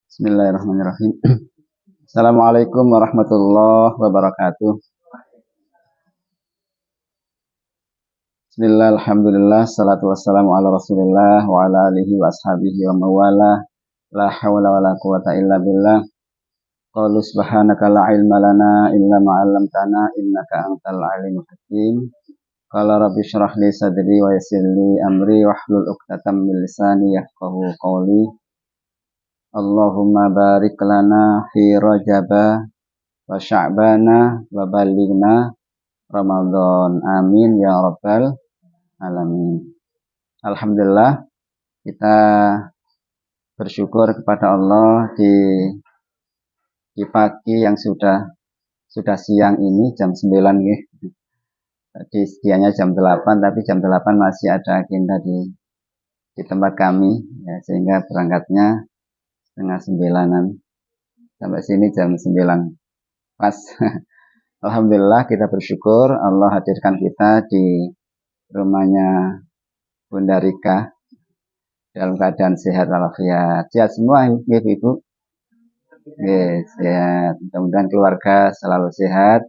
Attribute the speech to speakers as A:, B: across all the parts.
A: Bismillahirrahmanirrahim. Assalamualaikum warahmatullahi wabarakatuh. Bismillah, alhamdulillah, salatu wassalamu ala rasulillah wa ala alihi wa ashabihi wa mawala. La hawla wa la quwata illa billah. Qalu subhanaka la ilma lana illa ma'allamtana innaka antal alimul hakim. Qala rabbi syrah li sadri wa yassir li amri wahlul 'uqdatam min lisani yafqahu qawli. Allahumma barik lana fi Rajaba wa Sya'bana wa balighna Ramadan. Amin ya rabbal alamin. Alhamdulillah, kita bersyukur kepada Allah di pagi yang sudah siang ini jam 9 ya. Tadi sedianya jam 8, tapi jam 8 masih ada agenda di tempat kami ya, sehingga berangkatnya setengah 9-an. Sampai sini jam 9 pas. Alhamdulillah, kita bersyukur Allah hadirkan kita di rumahnya Bunda Rika dalam keadaan sehat walafiat. Sehat semua ibu-ibu. Yes, sehat. Mudah-mudahan keluarga selalu sehat.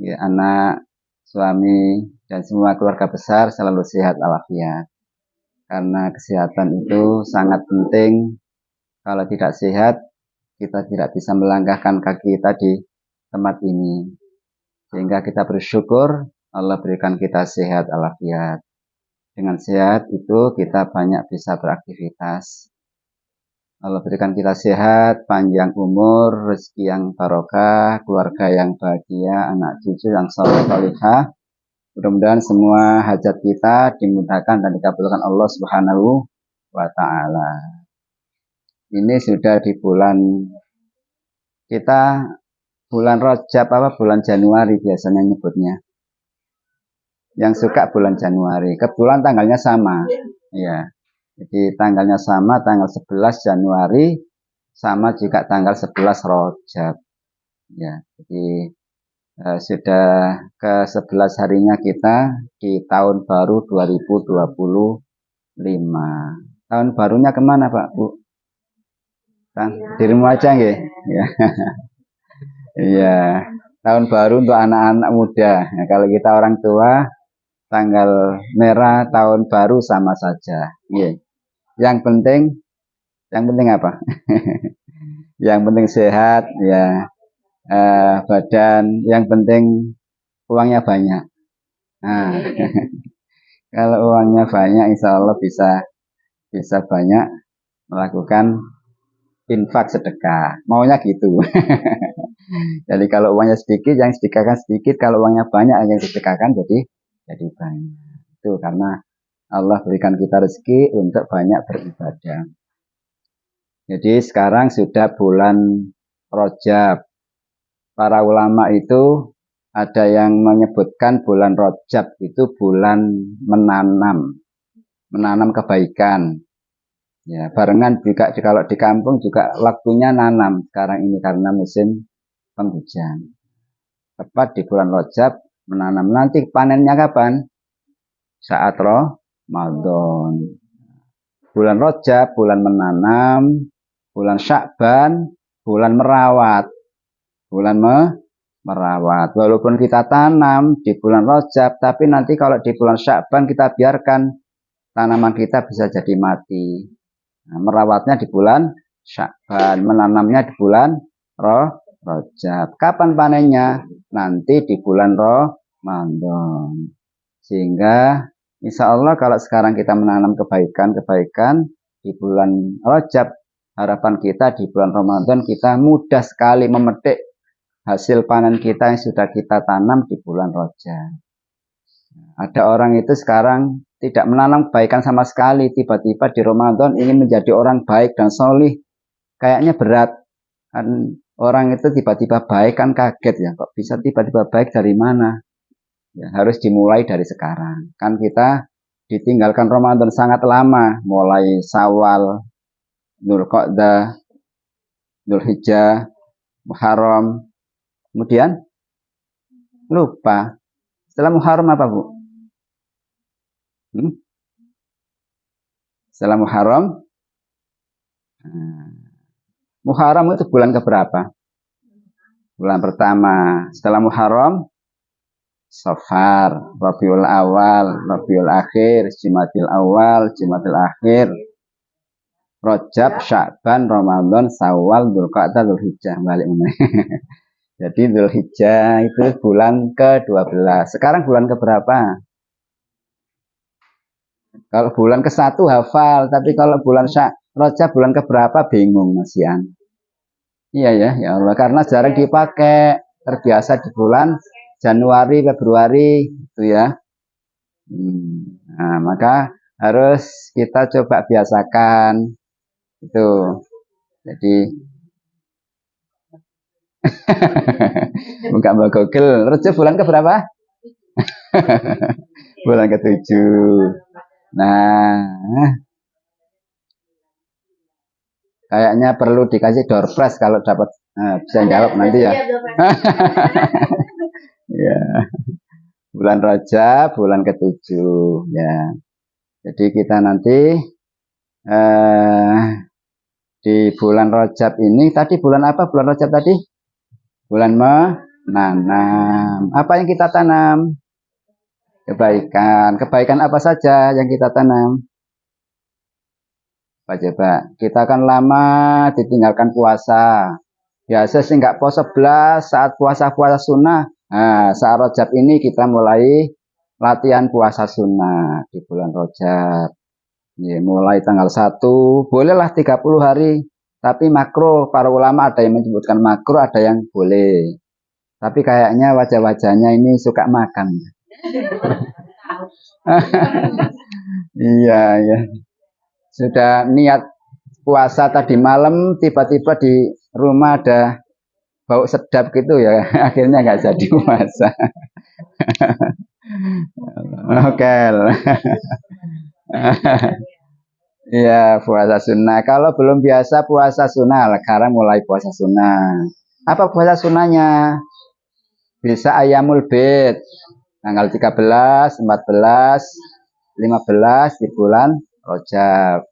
A: Ya, anak, suami, dan semua keluarga besar selalu sehat walafiat. Karena kesehatan itu sangat penting. Kalau tidak sehat, kita tidak bisa melangkahkan kaki kita di tempat ini. Sehingga kita bersyukur Allah berikan kita sehat walafiat. Dengan sehat itu kita banyak bisa beraktivitas. Allah berikan kita sehat, panjang umur, rezeki yang barokah, keluarga yang bahagia, anak cucu yang saleh-salehah. Mudah-mudahan semua hajat kita dimudahkan dan dikabulkan Allah Subhanahu wa taala. Ini sudah di bulan Rajab bulan Januari biasanya nyebutnya. Yang suka bulan Januari. Kebetulan tanggalnya sama. Ya. Jadi tanggalnya sama, tanggal 11 Januari sama juga tanggal 11 Rajab. Ya. Jadi sudah ke 11 harinya kita di tahun baru 2025. Tahun barunya kemana Pak Bu? Di rumah aja nggih. Ya. Iya. Tahun baru untuk anak-anak muda. Nah, kalau kita orang tua tanggal merah tahun baru sama saja. Yeah. Yang penting apa? Yang penting sehat ya, badan. Yang penting uangnya banyak. Nah, kalau uangnya banyak, insya Allah bisa banyak melakukan infak sedekah. Maunya gitu. Jadi kalau uangnya sedikit, yang sedekahkan sedikit. Kalau uangnya banyak, yang sedekahkan jadi banyak. Itu karena Allah berikan kita rezeki untuk banyak beribadah. Jadi sekarang sudah bulan Rajab. Para ulama itu ada yang menyebutkan bulan Rajab itu bulan menanam kebaikan. Ya, barengan juga kalau di kampung juga waktunya nanam sekarang ini karena musim penghujan. Tepat di bulan Rajab menanam. Nanti panennya kapan? Saat Ramadan. Bulan Rajab, bulan menanam, bulan Sya'ban, bulan merawat. Bulan merawat. Walaupun kita tanam di bulan Rajab, tapi nanti kalau di bulan Sya'ban kita biarkan tanaman kita bisa jadi mati. Nah, merawatnya di bulan Sya'ban, menanamnya di bulan Rajab. Kapan panennya? Nanti di bulan Ramadan. Sehingga insya Allah kalau sekarang kita menanam kebaikan di bulan Rajab, harapan kita di bulan Ramadan kita mudah sekali memetik hasil panen kita yang sudah kita tanam di bulan Rajab. Ada orang itu sekarang tidak menanam kebaikan sama sekali, tiba-tiba di Ramadan ingin menjadi orang baik dan solih, kayaknya berat. Kan orang itu tiba-tiba baik kan kaget ya, kok bisa tiba-tiba baik dari mana? Ya, harus dimulai dari sekarang. Kan kita ditinggalkan Ramadan sangat lama, mulai Syawal, Dzulqa'dah, Dzulhijjah, Muharram, kemudian lupa. Setelah Muharram apa Bu? Setelah Muharram, Muharram itu bulan keberapa? Bulan pertama. Setelah Muharram, Safar, Rabiul Awal, Rabiul Akhir, Jumadil Awal, Jumadil Akhir, Rajab, Sya'ban, Ramadan, Syawal, Dzulqa'dah, Dzulhijjah. Balik mana? Jadi Dzulhijjah itu bulan ke-12. Sekarang bulan keberapa? Kalau bulan ke-1 hafal, tapi kalau bulan Rajab bulan keberapa bingung Mas Yan. Iya ya, ya Allah, karena jarang dipakai, terbiasa di bulan Januari, Februari, itu ya. Nah, maka harus kita coba biasakan itu. Jadi buka mbak Google. Rejab bulan ke berapa? Bulan ke-7. Nah, kayaknya perlu dikasih door prize kalau dapat bisa jawab nanti ya. Ya, bulan Rajab, bulan ke-7 ya. Jadi kita nanti di bulan Rajab ini, tadi bulan apa? Bulan Rajab tadi? Bulan menanam. Apa yang kita tanam? Kebaikan. Kebaikan apa saja yang kita tanam? Apa coba? Kita kan lama ditinggalkan puasa. Biasa sih nggak puasa 11 saat puasa-puasa sunnah. Nah, saat Rajab ini kita mulai latihan puasa sunnah di bulan Rajab. Ya, mulai tanggal 1, bolehlah 30 hari. Tapi makro, para ulama ada yang menyebutkan makro, ada yang boleh. Tapi kayaknya wajah-wajahnya ini suka makan. Iya, ya. Sudah niat puasa tadi malam, tiba-tiba di rumah ada bau sedap gitu ya. Akhirnya nggak jadi puasa. Oke. Iya, puasa sunnah. Kalau belum biasa puasa sunnah, sekarang mulai puasa sunnah. Apa puasa sunnahnya? Bisa ayamul bid. Tanggal 13, 14, 15 di bulan Rajab.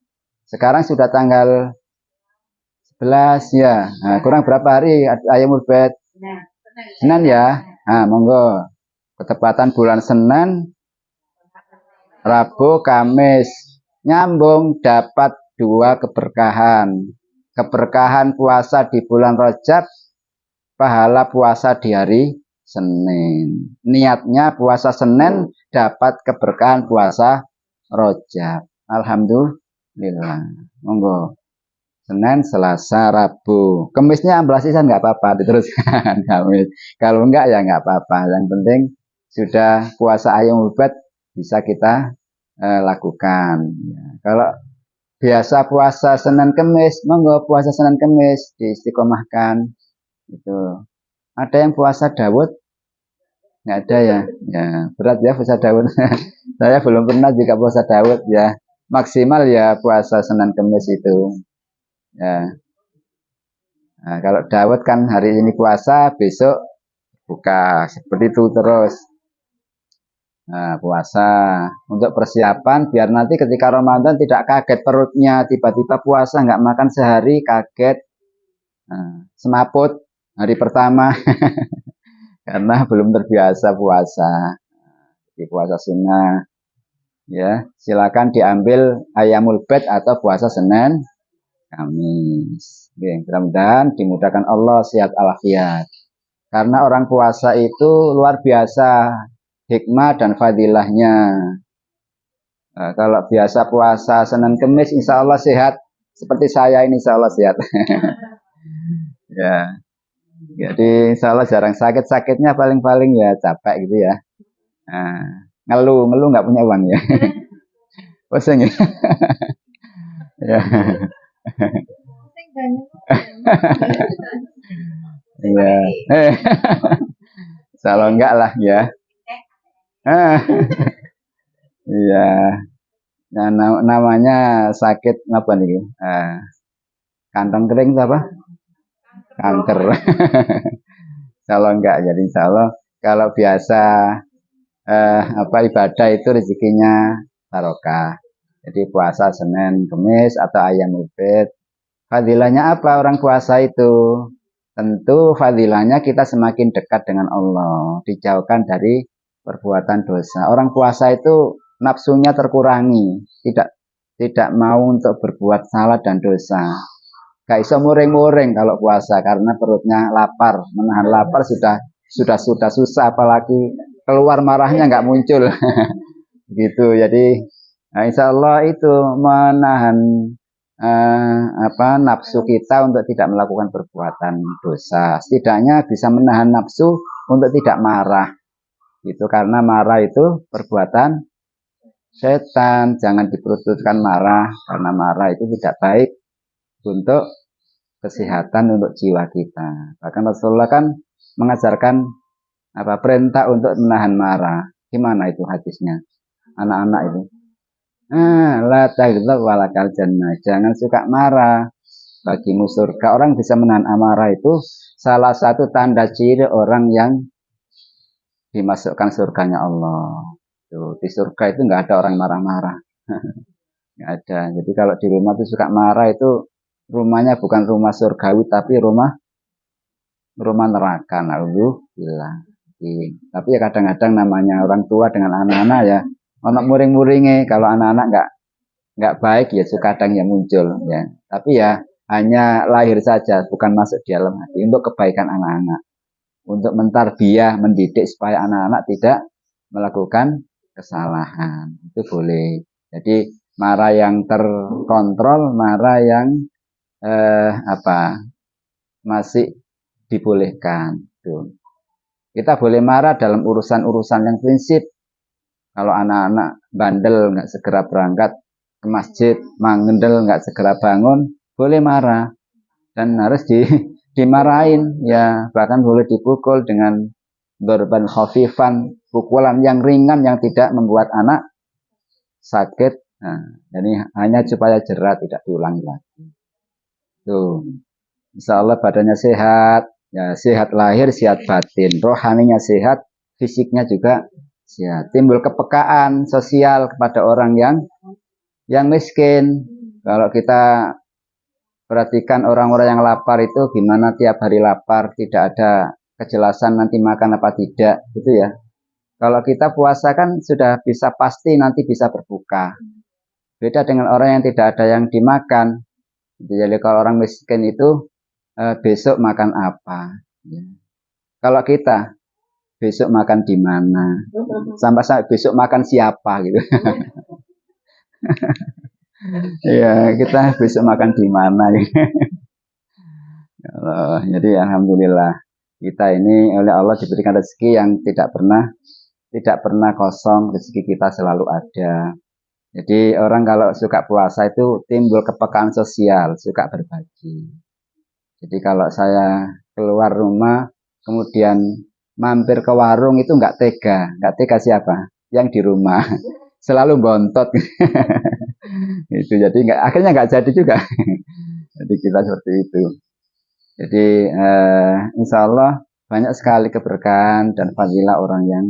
A: Sekarang sudah tanggal 11 ya. Nah, kurang berapa hari ayamul bid? Senin ya. Nah, monggo. Ketepatan bulan Senin, Rabu, Kamis. Nyambung dapat 2 keberkahan. Keberkahan puasa di bulan Rajab, pahala puasa di hari Senin. Niatnya puasa Senin dapat keberkahan puasa Rajab. Alhamdulillah. Monggo. Senin, Selasa, Rabu. Kemisnya amblasisan nggak apa-apa, diteruskan Kamis. Kalau enggak ya nggak apa-apa. Yang penting sudah puasa ayam ubat bisa kita lakukan. Ya. Kalau biasa puasa Senin Kemis, monggo puasa Senin Kemis diistiqomahkan. Itu. Ada yang puasa Daud? Nggak ada ya. Ya berat ya puasa Daud. Saya belum pernah juga puasa Daud ya. Maksimal ya puasa Senin Kemis itu. Ya. Nah, kalau Daud kan hari ini puasa, besok buka seperti itu terus. Nah, puasa untuk persiapan biar nanti ketika Ramadan tidak kaget perutnya tiba-tiba puasa nggak makan sehari kaget semaput hari pertama karena belum terbiasa puasa di puasa sunnah ya silakan diambil ayamul bid atau puasa Senin Kamis. Mudah-mudahan dimudahkan Allah sehat alafiat karena orang puasa itu luar biasa hikmah dan fadilahnya. Nah, kalau biasa puasa Senin Kemis insya Allah sehat seperti saya ini insya Allah sehat. Ya, jadi insya Allah jarang sakit-sakitnya paling-paling ya capek gitu ya. Nah, ngeluh nggak punya uang ya. Pusing ya. Ya. Iya. Kalau enggak lah ya. Iya. Nah, namanya sakit apa nih? Kantong kering apa? Kanker. Kalau enggak jadi insya Allah kalau biasa apa ibadah itu rezekinya barokah. Jadi puasa Senin Kemis atau ayam ubed Fadilahnya apa orang puasa itu? Tentu fadilahnya kita semakin dekat dengan Allah, dijauhkan dari perbuatan dosa. Orang puasa itu nafsunya terkurangi, tidak mau untuk berbuat salah dan dosa. Gak iso muring-muring kalau puasa karena perutnya lapar, menahan lapar sudah susah, apalagi keluar marahnya nggak muncul. Gitu. Jadi insya Allah itu menahan nafsu kita untuk tidak melakukan perbuatan dosa. Setidaknya bisa menahan nafsu untuk tidak marah. Gitu, karena marah itu perbuatan setan. Jangan diperuntukkan marah, karena marah itu tidak baik untuk kesehatan, untuk jiwa kita. Bahkan Rasulullah kan mengajarkan perintah untuk menahan marah. Gimana itu hadisnya? Anak-anak itu. La taghdab walakal jannah. Jangan suka marah, bagimu surga. Orang bisa menahan amarah itu salah satu tanda ciri orang yang dimasukkan surganya Allah. Tuh, di surga itu nggak ada orang marah-marah. Nggak ada. Jadi kalau di rumah itu suka marah itu rumahnya bukan rumah surgawi tapi rumah neraka. Alhamdulillah. Tapi ya kadang-kadang namanya orang tua dengan anak-anak ya ono muring-muringe. Kalau anak-anak nggak baik ya kadang ya muncul ya. Tapi ya hanya lahir saja, bukan masuk di dalam hati untuk kebaikan anak-anak. Untuk mentarbiyah, mendidik supaya anak-anak tidak melakukan kesalahan. Itu boleh. Jadi marah yang terkontrol, marah yang masih dibolehkan. Tuh. Kita boleh marah dalam urusan-urusan yang prinsip. Kalau anak-anak bandel nggak segera berangkat ke masjid, mangendel nggak segera bangun, boleh marah dan harus dimarahin ya, bahkan boleh dipukul dengan dorban khafifan, pukulan yang ringan yang tidak membuat anak sakit. Nah, jadi hanya supaya jerat, tidak diulangi lagi. Tuh, insya Allah badannya sehat, ya sehat lahir, sehat batin, rohaninya sehat, fisiknya juga sehat. Timbul kepekaan sosial kepada orang yang miskin. Kalau kita perhatikan orang-orang yang lapar itu gimana tiap hari lapar, tidak ada kejelasan nanti makan apa tidak, gitu ya. Kalau kita puasa kan sudah bisa pasti nanti bisa berbuka. Beda dengan orang yang tidak ada yang dimakan. Jadi kalau orang miskin itu besok makan apa? Ya. Kalau kita besok makan di mana? Sampai besok makan siapa gitu. Iya, kita besok makan di mana gitu. Jadi alhamdulillah kita ini oleh Allah diberikan rezeki yang tidak pernah kosong, rezeki kita selalu ada. Jadi orang kalau suka puasa itu timbul kepekaan sosial, suka berbagi. Jadi kalau saya keluar rumah kemudian mampir ke warung itu nggak tega siapa? Yang di rumah, selalu bontot. Itu jadi akhirnya nggak jadi juga. Jadi kita seperti itu. Jadi insya Allah banyak sekali keberkahan dan fadilah orang yang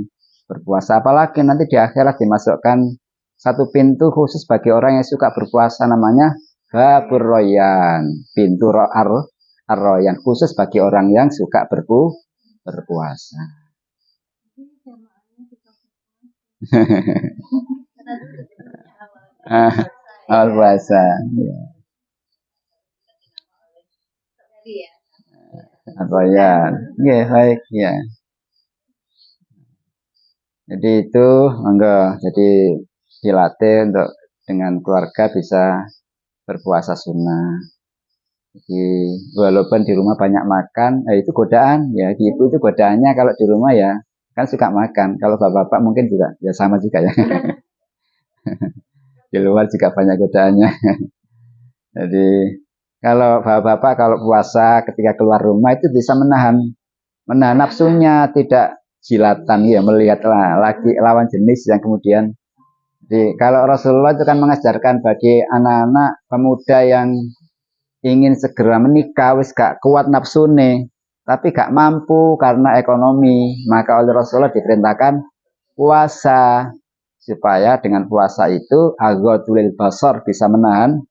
A: berpuasa. Apalagi nanti di akhirat dimasukkan satu pintu khusus bagi orang yang suka berpuasa, namanya Babur Royan, pintu Ar-Royan, khusus bagi orang yang suka berpuasa. Puasa. Ar-Royan. Ya, baik ya. Jadi itu enggak, jadi dilatih untuk dengan keluarga bisa berpuasa sunnah. Jadi walaupun di rumah banyak makan, itu godaan ya. Di ibu itu godaannya kalau di rumah ya kan suka makan. Kalau bapak-bapak mungkin juga ya sama juga ya. Di luar juga banyak godaannya. Jadi kalau bapak-bapak kalau puasa ketika keluar rumah itu bisa menahan nafsunya, tidak jilatan ya, melihat lagi lawan jenis yang kemudian. Jadi kalau Rasulullah itu kan mengajarkan bagi anak-anak pemuda yang ingin segera menikah, wis gak kuat nafsune, tapi gak mampu karena ekonomi, maka oleh Rasulullah diperintahkan puasa, supaya dengan puasa itu aghadul basar, bisa menahan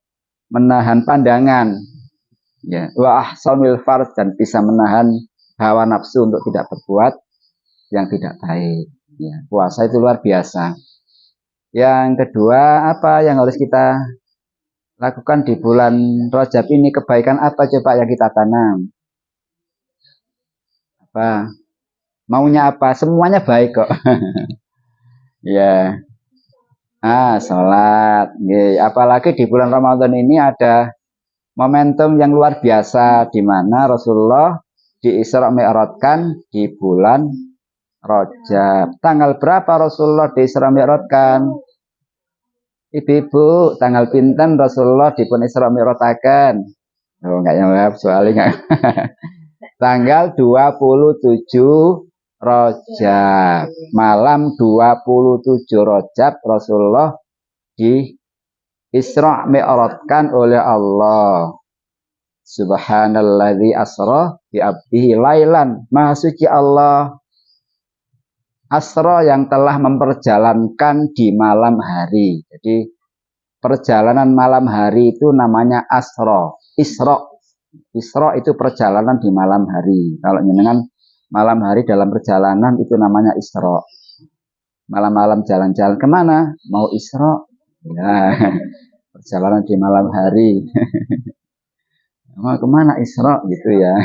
A: pandangan, Ya, wa ahsanul farj, dan bisa menahan hawa nafsu untuk tidak berbuat yang tidak baik. Ya, puasa itu luar biasa. Yang kedua, apa yang harus kita lakukan di bulan Rajab ini? Kebaikan apa coba yang kita tanam? Apa? Maunya apa? Semuanya baik kok. Ya. Sholat. Apalagi di bulan Ramadan ini ada momentum yang luar biasa di mana Rasulullah di Isra Mi'rajkan di bulan Rajab. Tanggal berapa Rasulullah di Isra Mi'rajkan? Ibu-ibu, tanggal pinten Rasulullah dipun Isra Mi'rajkan? Oh, enggak jawab, soalnya enggak. Tanggal 27 Rajab. Malam 27 Rajab Rasulullah di Isra Mi'rajkan oleh Allah. Subhanalladzi asra bi abdihi lailan. Maha suci Allah. Asra yang telah memperjalankan di malam hari. Jadi perjalanan malam hari itu namanya asra. Isra. Isra itu perjalanan di malam hari. Kalau jenengan malam hari dalam perjalanan itu namanya isra. Malam-malam jalan-jalan kemana? Mau isra? Ya, perjalanan di malam hari. Mau kemana isra gitu ya.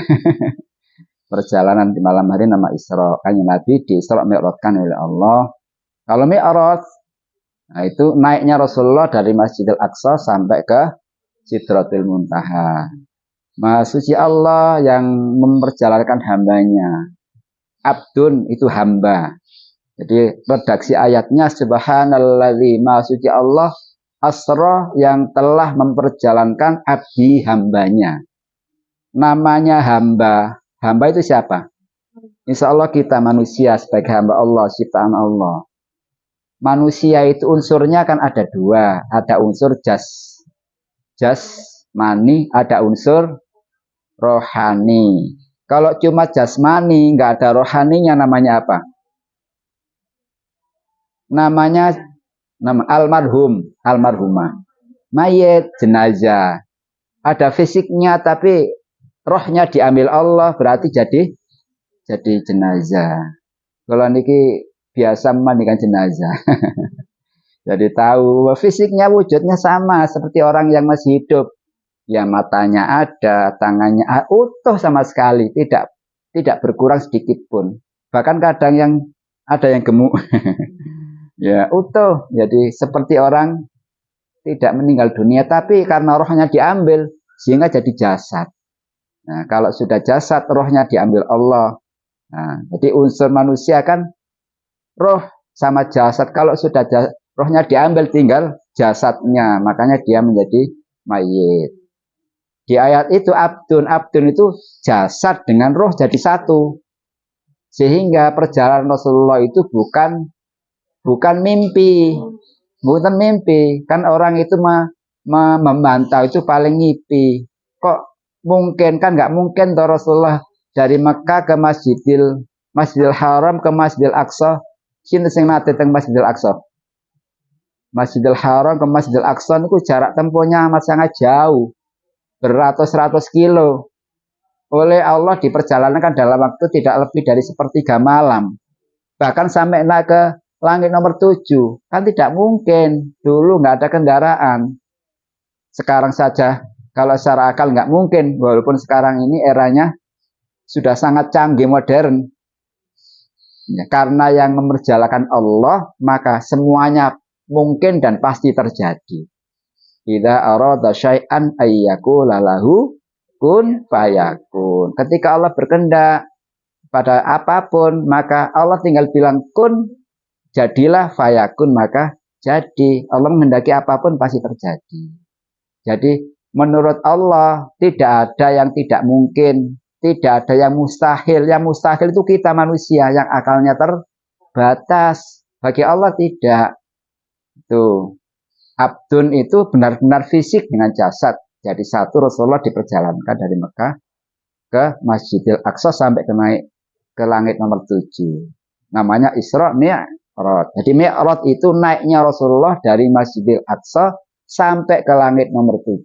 A: Perjalanan di malam hari nama Isra. Kanjeng Nabi di Isra Mi'rajkan oleh Allah. Kalau Mi'raj, nah itu naiknya Rasulullah dari Masjidil Aqsa sampai ke Sidratul Muntaha. Maha suci Allah yang memperjalankan hambanya. Abdun itu hamba. Jadi redaksi ayatnya Subhanalladzi, maha suci Allah asra yang telah memperjalankan abdi hambanya. Namanya hamba. Hamba itu siapa? Insya Allah kita manusia sebagai hamba Allah, ciptaan Allah. Manusia itu unsurnya kan ada dua. Ada unsur jasmani, ada unsur rohani. Kalau cuma jasmani, nggak ada rohaninya, namanya apa? Nama almarhum, almarhumah. Mayit, jenazah. Ada fisiknya tapi rohnya diambil Allah, berarti jadi jenazah. Kalau niki biasa memandikan jenazah. Jadi tahu fisiknya wujudnya sama seperti orang yang masih hidup. Ya matanya ada, tangannya utuh sama sekali, tidak berkurang sedikit pun. Bahkan kadang yang ada yang gemuk. Ya utuh. Jadi seperti orang tidak meninggal dunia, tapi karena rohnya diambil sehingga jadi jasad. Nah, kalau sudah jasad, rohnya diambil Allah. Nah, jadi unsur manusia kan roh sama jasad. Kalau sudah rohnya diambil, tinggal jasadnya. Makanya dia menjadi mayit. Di ayat itu abdun itu jasad dengan roh jadi satu. Sehingga perjalanan Rasulullah itu bukan mimpi. Bukan mimpi. Kan orang itu memantau itu paling ngipi. Kok mungkin? Kan nggak mungkin toh Rasulullah dari Mekah ke Masjidil Haram ke Masjidil Aqsa. Sinten sing nate teng Masjidil Aqsa? Masjidil Haram ke Masjidil Aqsa itu jarak tempuhnya amat sangat jauh. Beratus-ratus kilo. Oleh Allah diperjalankan dalam waktu tidak lebih dari sepertiga malam. Bahkan sampai naik ke langit nomor 7. Kan tidak mungkin. Dulu nggak ada kendaraan. Sekarang saja kalau secara akal nggak mungkin, walaupun sekarang ini eranya sudah sangat canggih modern. Ya, karena yang memperjalankan Allah, maka semuanya mungkin dan pasti terjadi. Idza arada syai'an ayyakula lahu kun fayakun. Ketika Allah berkehendak pada apapun, maka Allah tinggal bilang kun, jadilah, fayakun, maka jadi. Allah menghendaki apapun pasti terjadi. Jadi menurut Allah tidak ada yang tidak mungkin, tidak ada yang mustahil. Yang mustahil itu kita manusia yang akalnya terbatas. Bagi Allah tidak. Itu abdun itu benar-benar fisik dengan jasad. Jadi satu Rasulullah diperjalankan dari Mekah ke Masjidil Aqsa sampai ke langit nomor 7. Namanya Isra Mi'raj. Jadi Mi'raj itu naiknya Rasulullah dari Masjidil Aqsa sampai ke langit nomor 7.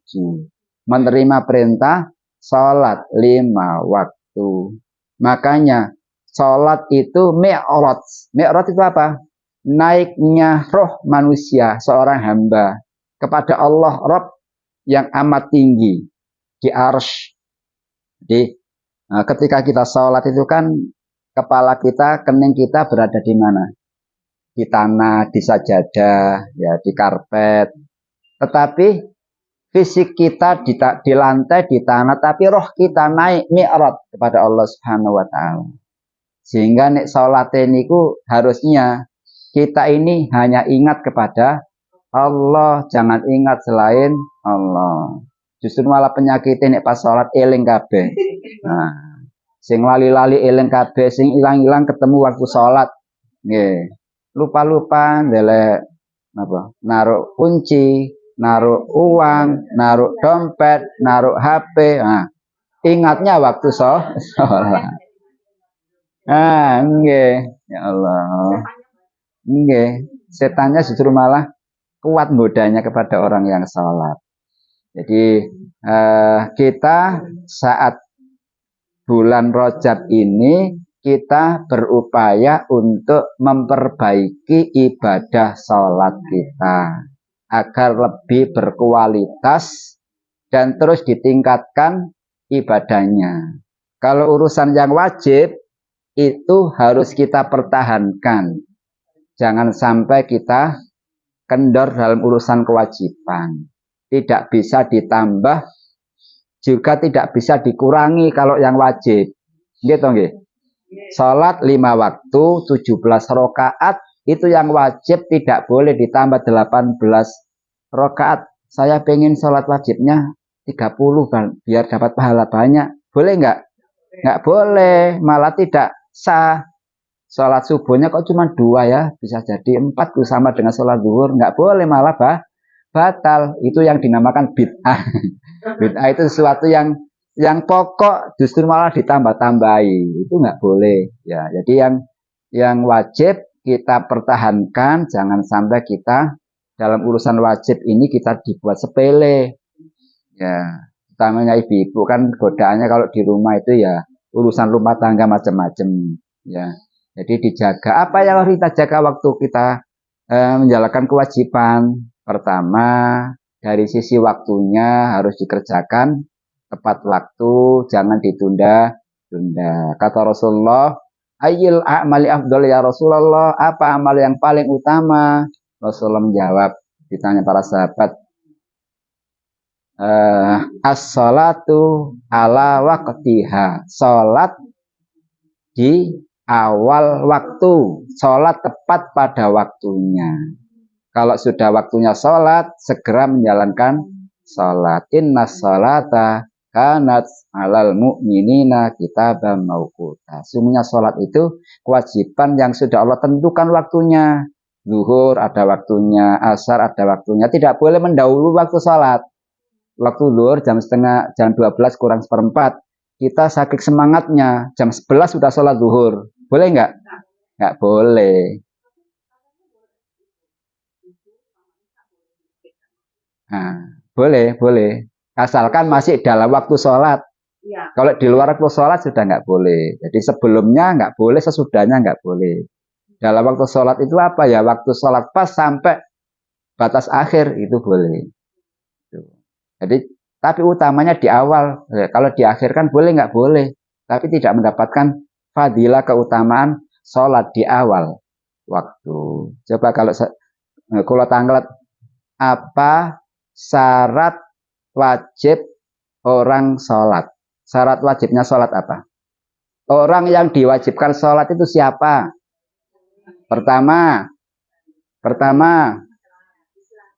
A: Menerima perintah sholat 5 waktu. Makanya sholat itu mi'raj. Mi'raj itu apa? Naiknya roh manusia, seorang hamba kepada Allah Rabb yang amat tinggi di arsy. Jadi ketika kita sholat itu kan kepala kita, kening kita berada di mana? Di tanah, di sajadah, ya di karpet. Tetapi fisik kita di lantai, di tanah, tapi roh kita naik mi'raj kepada Allah Subhanahu wa taala. Sehingga nek salat niku harusnya kita ini hanya ingat kepada Allah, jangan ingat selain Allah. Justru malah penyakit nek pas salat eling kabeh. Nah, sing lali-lali eling kabeh, sing ilang-ilang ketemu waktu salat. Nggih. Lupa-lupa ndelek apa? Naruh kunci, naruh uang, naruh dompet, naruh HP. Nah, ingatnya waktu sholat. Nggih. Ya Allah. Nggih. Setannya justru malah kuat godanya kepada orang yang sholat. Jadi kita saat bulan Rajab ini kita berupaya untuk memperbaiki ibadah sholat kita agar lebih berkualitas dan terus ditingkatkan ibadahnya. Kalau urusan yang wajib itu harus kita pertahankan. Jangan sampai kita kendor dalam urusan kewajiban. Tidak bisa ditambah, juga tidak bisa dikurangi kalau yang wajib. Gitu nggih. Salat 5 waktu, 17 rakaat itu yang wajib, tidak boleh ditambah 18 rakaat. Saya pengen salat wajibnya 30 biar dapat pahala banyak. Boleh enggak? Enggak boleh, malah tidak sah. Salat subuhnya kok cuma 2 ya, bisa jadi 4 sama dengan salat zuhur. Enggak boleh, malah batal. Itu yang dinamakan bid'ah. Bid'ah itu sesuatu yang pokok justru malah ditambah-tambahi. Itu nggak boleh. Ya, jadi yang wajib kita pertahankan, jangan sampai kita dalam urusan wajib ini kita dibuat sepele. Ya, utamanya ibu-ibu kan godaannya kalau di rumah itu ya urusan rumah tangga macam-macam. Ya, jadi dijaga. Apa yang harus kita jaga waktu kita menjalankan kewajiban? Pertama, dari sisi waktunya harus dikerjakan tepat waktu, jangan ditunda-tunda. Kata Rasulullah, ayyul a'mali afdal ya Rasulullah, apa amal yang paling utama? Rasulullah menjawab, ditanya para sahabat, as-salatu ala waqtiha, salat di awal waktu, salat tepat pada waktunya. Kalau sudah waktunya salat, segera menjalankan salat. Inna salata kanat alal mu'minina kitaban mauquta. Sungguhnya salat itu kewajiban yang sudah Allah tentukan waktunya. Zuhur ada waktunya, asar ada waktunya. Tidak boleh mendahului waktu salat. Waktu zuhur jam 12 kurang seperempat. Kita saking semangatnya, jam 11 sudah salat zuhur. Boleh enggak? Enggak boleh. Nah, boleh. Asalkan masih dalam waktu sholat. Ya. Kalau di luar waktu sholat sudah nggak boleh. Jadi sebelumnya nggak boleh, sesudahnya nggak boleh. Dalam waktu sholat itu apa ya? Waktu sholat pas sampai batas akhir itu boleh. Jadi, tapi utamanya di awal. Kalau di akhir kan boleh nggak boleh. Tapi tidak mendapatkan fadilah keutamaan sholat di awal waktu. Coba kalau tanggal apa syarat wajib orang sholat? Syarat wajibnya sholat apa? Orang yang diwajibkan sholat itu siapa? Pertama,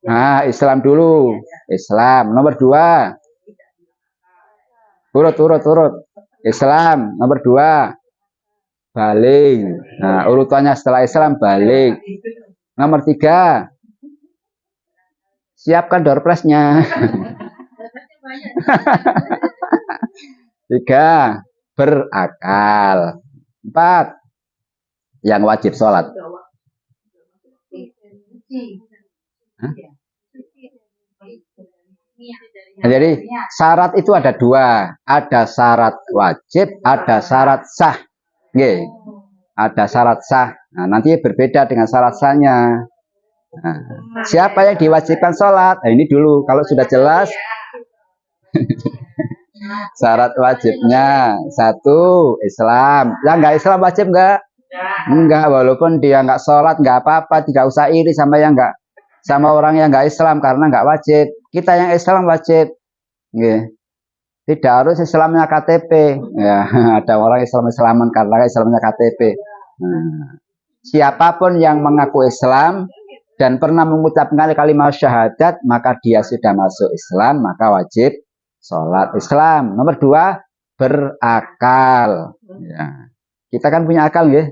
A: nah Islam dulu. Islam. Nomor 2, urut. Islam. Nomor 2, balik. Nah, urutannya setelah Islam balik. Nomor 3, siapkan door prize-nya. 3, berakal. 4, yang wajib sholat. Hah? Nah, jadi syarat itu ada dua, ada syarat wajib, ada syarat sah. Nggih. Ada syarat sah. Nah, nanti berbeda dengan syarat sahnya. Nah, siapa yang diwajibkan sholat? Nah, ini dulu. Kalau sudah jelas, syarat wajibnya satu Islam. Yang nggak Islam wajib nggak? Enggak. Walaupun dia nggak sholat nggak apa-apa. Tidak usah iri sama yang nggak, sama orang yang nggak Islam karena nggak wajib. Kita yang Islam wajib. Nggih. Tidak harus Islamnya KTP. Ya, ada orang Islaman karena Islamnya KTP. Nah, siapapun yang mengaku Islam dan pernah mengucapkan kalimat syahadat, maka dia sudah masuk Islam, maka wajib sholat Islam. Nomor dua, berakal. Ya. Kita kan punya akal, ya?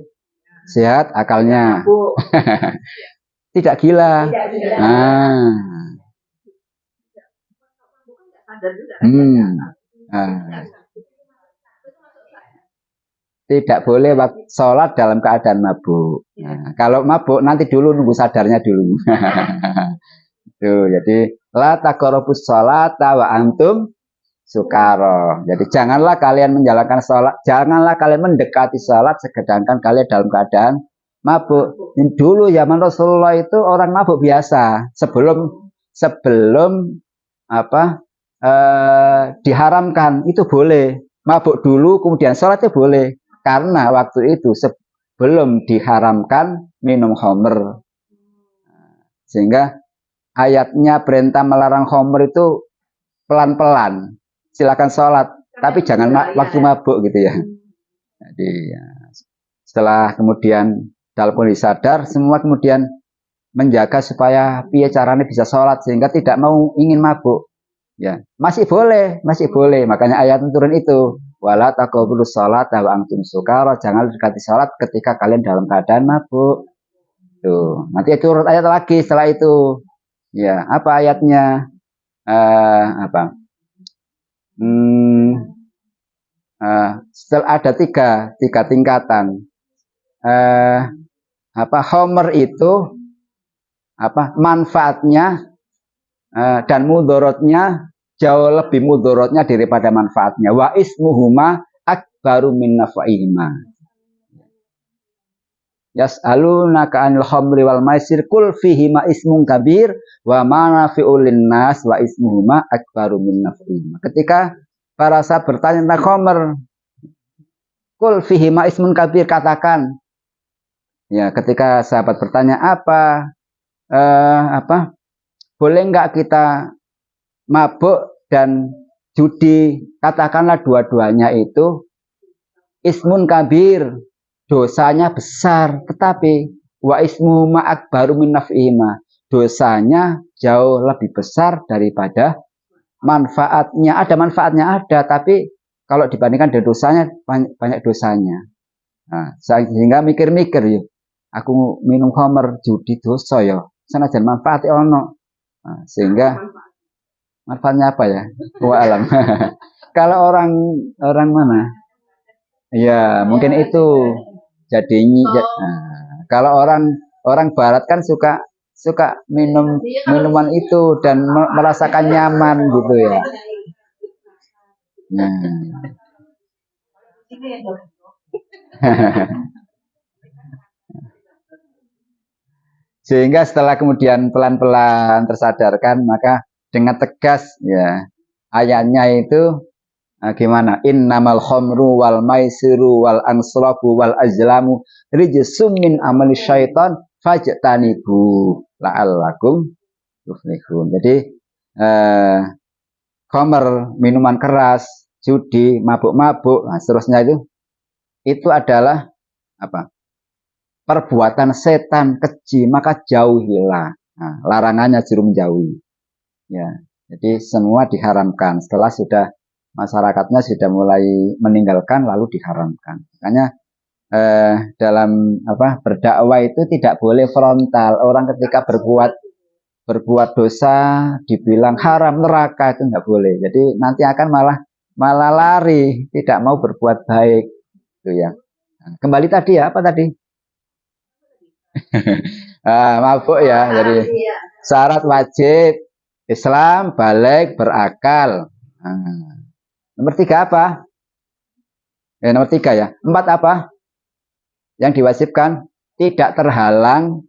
A: Sehat akalnya. Tidak gila. Nah. Tidak boleh sholat dalam keadaan mabuk. Nah, kalau mabuk nanti dulu nunggu sadarnya dulu. Tuh, jadi la taqrabus sholata wa antum sukaro. Jadi janganlah kalian menjalankan sholat, janganlah kalian mendekati sholat sedangkan kalian dalam keadaan mabuk. Dulu zaman Rasulullah itu orang mabuk biasa. Sebelum apa diharamkan itu boleh. Mabuk dulu kemudian sholat itu boleh. Karena waktu itu sebelum diharamkan minum khamr. Sehingga ayatnya perintah melarang khamr itu pelan-pelan. Silakan sholat, tapi jangan waktu mabuk gitu ya. Jadi ya, setelah kemudian dalam kondisi sadar, semua kemudian menjaga supaya piye caranya bisa sholat sehingga tidak mau ingin mabuk. Ya, masih boleh. Makanya ayat turun itu. Wala taqrabus sholata wa antum sukara, jangan dekati salat ketika kalian dalam keadaan mabuk. Tuh, nanti turun ayat lagi setelah itu. Ya, apa ayatnya? Apa? Setelah ada tiga tingkatan. Homer itu apa? Manfaatnya dan mudorotnya jauh lebih mudorotnya daripada manfaatnya. Wa ismuhuma akbaru min naf'ihima. Yas'alunaka 'anil khamri wal maisir qul fihima ismun kabir wa manafi'ul linnas wa ismuhuma akbaru min naf'ihima. Ketika para sahabat bertanya tentang khamr, qul fihima ismun kabir, katakan. Ya, ketika sahabat bertanya apa boleh enggak kita mabuk dan judi, katakanlah dua-duanya itu ismun kabir, dosanya besar, tetapi wa ismu akbaru min naf'ihima, dosanya jauh lebih besar daripada manfaatnya. Ada manfaatnya ada, tapi kalau dibandingkan dengan dosanya banyak dosanya. Nah, sehingga mikir-mikir ya, aku minum khamr judi dosa ya, sanajan manfaatnya ono. Nah, sehingga manfaatnya apa ya? Alam. Kalau orang mana? Ya, mungkin itu. Jadi kalau orang barat kan suka minum minuman itu dan merasakan nyaman gitu ya. Nah. Sehingga setelah kemudian pelan-pelan tersadarkan, maka dengan tegas ya ayatnya itu gimana? Innamal khamru wal maisiru wal anslabu wal azlamu rijsum min amali syaitan fajtanibu la'allakum tuflihun. Jadi khamr, minuman keras, judi, mabuk-mabuk, nah seterusnya itu adalah apa? Perbuatan setan keji, maka jauhilah. Nah, larangannya juru menjauhi. Ya, jadi semua diharamkan. Setelah sudah masyarakatnya sudah mulai meninggalkan, lalu diharamkan. Makanya dalam berdakwah itu tidak boleh frontal. Orang ketika berbuat dosa dibilang haram neraka itu nggak boleh. Jadi nanti akan malah lari, tidak mau berbuat baik. Itu ya. Nah, kembali tadi ya, apa tadi? Mabuk ya, jadi syarat wajib Islam, balik, berakal. Nah, nomor 3 apa? Nomor 3 ya. 4 apa? Yang diwajibkan tidak terhalang,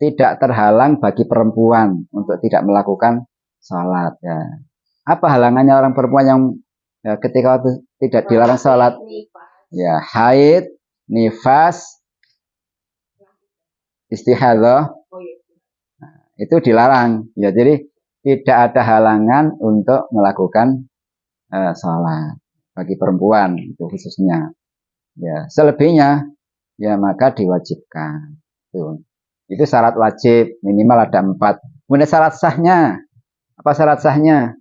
A: tidak terhalang bagi perempuan untuk tidak melakukan sholat. Ya. Apa halangannya orang perempuan yang ketika waktu tidak dilarang sholat? Ya, haid, nifas, istihadah, itu dilarang. Ya, jadi tidak ada halangan untuk melakukan sholat bagi perempuan itu khususnya. Ya, selebihnya ya maka diwajibkan. Itu syarat wajib minimal ada 4. Kemudian syarat sahnya, apa syarat sahnya?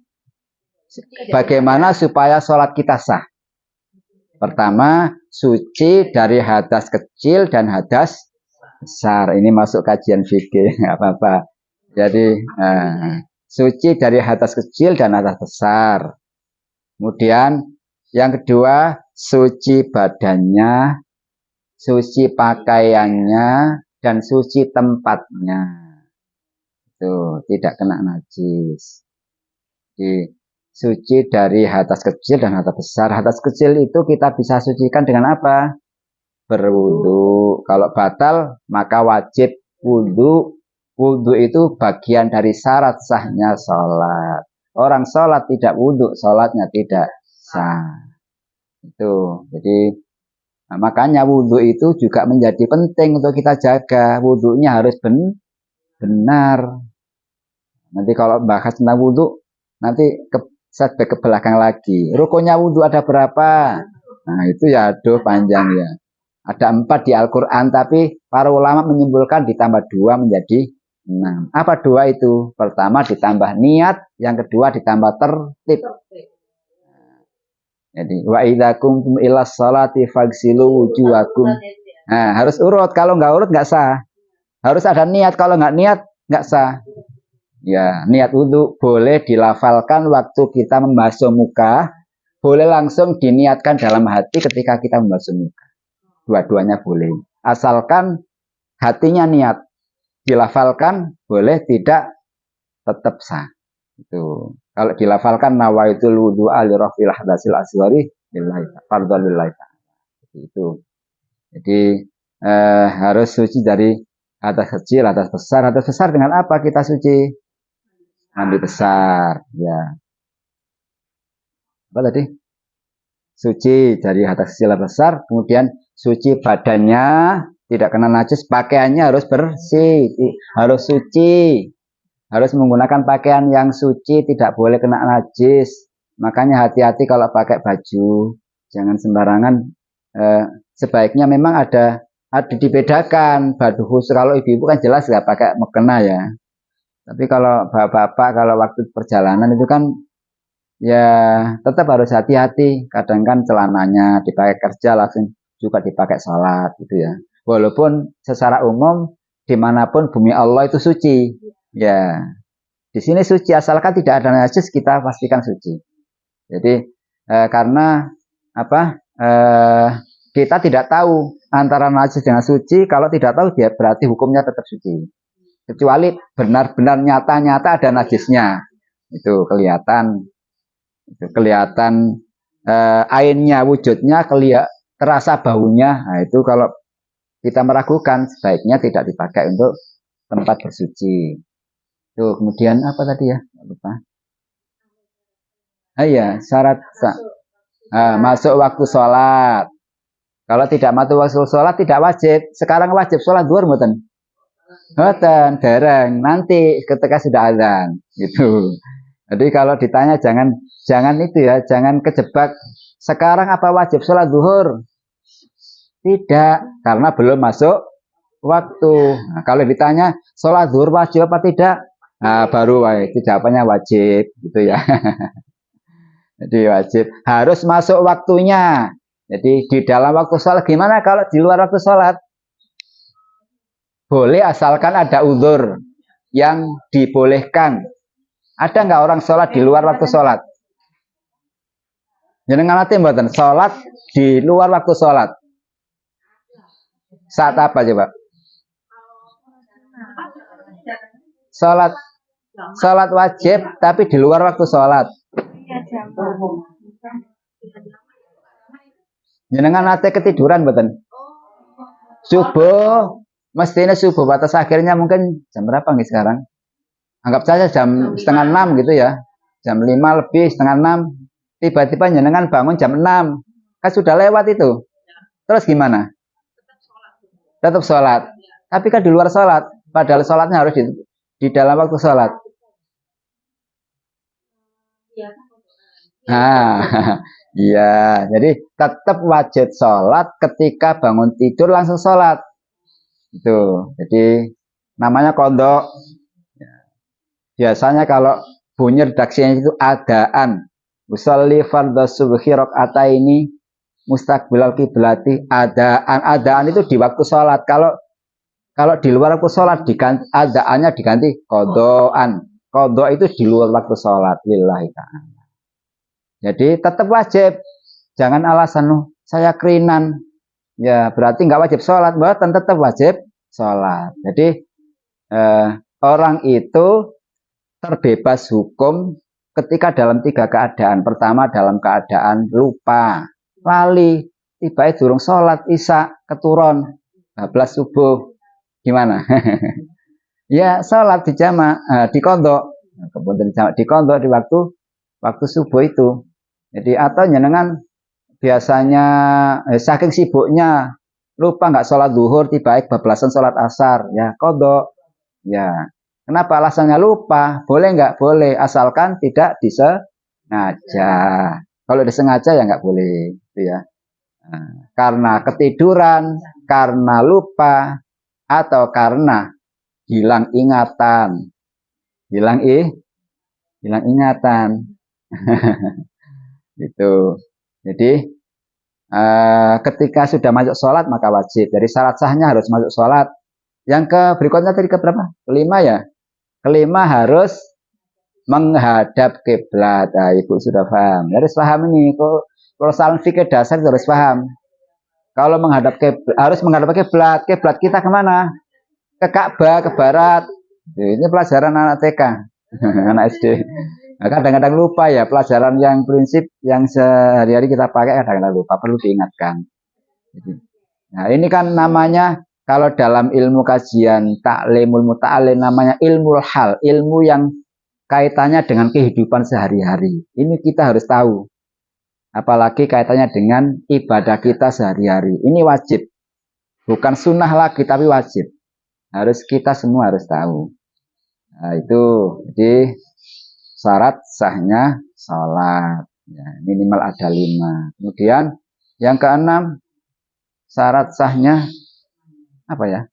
A: Bagaimana supaya sholat kita sah? Pertama, suci dari hadas kecil dan hadas besar. Ini masuk kajian fikih, nggak apa-apa. Jadi suci dari hadas kecil dan hadas besar. Kemudian yang kedua, suci badannya, suci pakaiannya, dan suci tempatnya. Itu tidak kena najis. Jadi, suci dari hadas kecil dan hadas besar. Hadas kecil itu kita bisa sucikan dengan apa? Berwudu. Kalau batal, maka wajib wudu. Wudu itu bagian dari syarat sahnya sholat. Orang sholat tidak wudu, sholatnya tidak sah. Itu. Jadi nah, makanya wudu itu juga menjadi penting untuk kita jaga. Wudunya harus benar. Nanti kalau bahas tentang wudu, nanti setback ke belakang lagi. Rukunnya wudu ada berapa? Nah itu ya aduh panjang ya. Ada 4 di Al-Quran, tapi para ulama menyimpulkan ditambah 2 menjadi 6. Apa 2 itu? Pertama ditambah niat, yang kedua ditambah tertib. Jadi wa idza qumtum ilas sholati faghsilu wujuhakum. Nah, harus urut. Kalau nggak urut nggak sah. Harus ada niat. Kalau nggak niat nggak sah. Ya, niat wudu boleh dilafalkan waktu kita membasuh muka, boleh langsung diniatkan dalam hati ketika kita membasuh muka. Dua-duanya boleh. Asalkan hatinya niat. Dilafalkan boleh, tidak tetap sah. Itu. Kalau dilafalkan nawaitul wudu'a li rafil hadasil aswari lillahi fardhu lillahi ta'ala. Itu. Jadi harus suci dari hadas kecil, hadas besar. Hadas besar dengan apa kita suci? Mandi besar, ya. Apa tadi? Suci dari hadas kecil hadas besar, kemudian suci badannya, tidak kena najis, pakaiannya harus bersih, harus suci. Harus menggunakan pakaian yang suci, tidak boleh kena najis. Makanya hati-hati kalau pakai baju, jangan sembarangan. Sebaiknya memang ada dibedakan. Baju khusus kalau ibu-ibu kan jelas nggak pakai mukena ya. Tapi kalau bapak-bapak kalau waktu perjalanan itu kan ya tetap harus hati-hati. Kadang kan celananya dipakai kerja langsung juga dipakai sholat gitu ya. Walaupun secara umum dimanapun bumi Allah itu suci. Ya, di sini suci asalkan tidak ada najis kita pastikan suci. Jadi karena apa? Kita tidak tahu antara najis dengan suci. Kalau tidak tahu dia berarti hukumnya tetap suci. Kecuali benar-benar nyata-nyata ada najisnya, itu kelihatan, ainnya, wujudnya, terasa baunya. Nah itu kalau kita meragukan sebaiknya tidak dipakai untuk tempat bersuci. Tuh, kemudian apa tadi ya? Lupa. Iya, syarat masuk waktu sholat. Kalau tidak masuk waktu sholat tidak wajib. Sekarang wajib sholat zuhur mboten? Mboten, dereng. Nanti ketika sudah azan, gitu. Jadi kalau ditanya jangan itu ya, jangan kejebak. Sekarang apa wajib sholat zuhur? Tidak, karena belum masuk waktu. Nah, kalau ditanya sholat zuhur wajib apa tidak? Nah, baru itu jawabannya wajib gitu ya. Jadi wajib harus masuk waktunya. Jadi di dalam waktu sholat gimana kalau di luar waktu sholat? Boleh asalkan ada uzur yang dibolehkan. Ada nggak orang sholat di luar waktu sholat? Jenengan nate mboten sholat di luar waktu sholat. Saat apa coba? sholat sholat wajib tapi di luar waktu sholat. Jenengan nate ketiduran mboten? Subuh, mestinya subuh batas akhirnya mungkin jam berapa nih sekarang? Anggap saja jam setengah 6 gitu ya. Jam 5 lebih setengah 6. Tiba-tiba jenengan bangun jam 6. Kan sudah lewat itu. Terus gimana? Tetap sholat. Tapi kan di luar sholat. Padahal sholatnya harus di dalam waktu sholat. Nah, iya. Jadi tetap wajib sholat ketika bangun tidur langsung sholat. Itu. Jadi namanya kodok. Biasanya kalau bunyi redaksinya itu adaan. Usolli fardhu subhi rakaataini mustaqbilal kiblati. Adaan itu di waktu sholat. Kalau di luar waktu sholat diganti, adaannya diganti kodoan. Kodok itu di luar waktu sholat. Lillahi ta'ala. Jadi tetap wajib. Jangan alasan saya kerinan. Ya berarti nggak wajib sholat. Bahkan tetap wajib sholat. Jadi orang itu terbebas hukum ketika dalam 3 keadaan. Pertama dalam keadaan lupa, lali, tiba-tiba durung sholat isya keturun, 12 subuh, gimana? Ya sholat di jama, di kodok, kemudian di kodok di waktu subuh itu. Jadi atau jenengan biasanya saking sibuknya lupa nggak sholat zuhur, tiba-tiba bablasan sholat asar, ya kodok, ya. Kenapa alasannya lupa? Boleh nggak? Boleh, asalkan tidak disengaja. Kalau disengaja ya nggak boleh, gitu ya. Nah, karena ketiduran, karena lupa, atau karena hilang ingatan, hilang ingatan, gitu. Jadi ketika sudah masuk sholat maka wajib. Jadi syarat sahnya harus masuk sholat. Yang berikutnya tadi ke berapa? Kelima ya. Kelima harus menghadap kiblat. Nah, ibu sudah paham. Harus paham ini. Kalau salam fikih dasar harus paham. Kalau menghadap kiblat, harus menghadap kiblat. Kiblat kita kemana? Ke Ka'bah, ke barat. Ini pelajaran anak TK, anak SD. Nah, kadang-kadang lupa ya pelajaran yang prinsip yang sehari-hari kita pakai kadang-kadang lupa. Perlu diingatkan. Nah, ini kan namanya kalau dalam ilmu kajian taklimul muta'alim namanya ilmu hal, ilmu yang kaitannya dengan kehidupan sehari-hari. Ini kita harus tahu. Apalagi kaitannya dengan ibadah kita sehari-hari. Ini wajib. Bukan sunnah lagi, tapi wajib. Kita semua harus tahu. Nah, itu. Jadi syarat sahnya sholat. Ya, minimal ada 5. Kemudian yang keenam, syarat sahnya apa ya?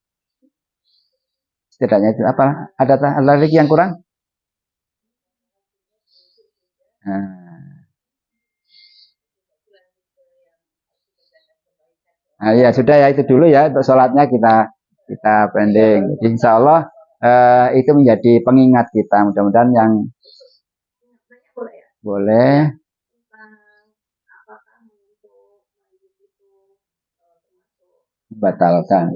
A: Setidaknya itu apa? Ada lagi yang kurang? Nah, ya sudah ya itu dulu ya untuk sholatnya kita pending. Jadi insya Allah itu menjadi pengingat kita. Mudah-mudahan yang boleh. Membatalkan.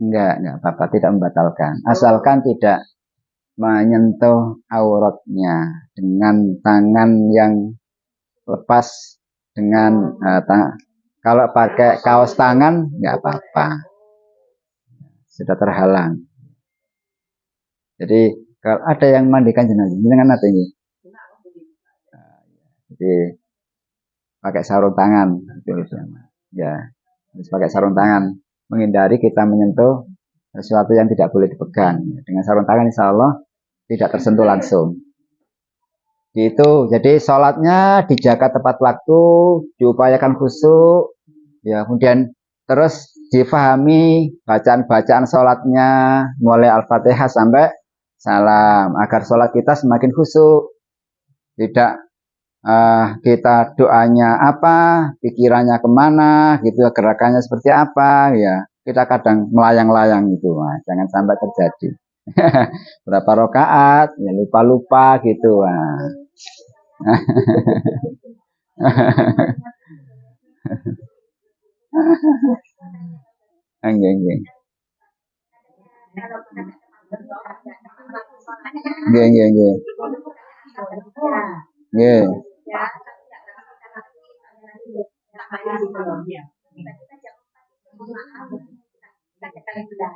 A: Enggak apa-apa, tidak membatalkan. Asalkan tidak menyentuh auratnya dengan tangan yang lepas dengan kalau pakai kaos tangan nggak apa-apa, sudah terhalang. Jadi kalau ada yang mandikan jenengan ada ini. Jadi pakai sarung tangan, ya harus pakai sarung tangan, menghindari kita menyentuh sesuatu yang tidak boleh dipegang. Dengan sarung tangan insya Allah tidak tersentuh langsung. Gitu. Jadi sholatnya dijaga tepat waktu, diupayakan khusyuk, ya kemudian terus difahami bacaan-bacaan sholatnya mulai Al-Fatihah sampai salam agar sholat kita semakin khusyuk. Tidak kita doanya apa, pikirannya kemana, gitu ya, gerakannya seperti apa, ya kita kadang melayang-layang gitu, nah, jangan sampai terjadi. Berapa rakaat, ya lupa-lupa gitu. Nah. Enggak. nggih nggih nggih. Nggih.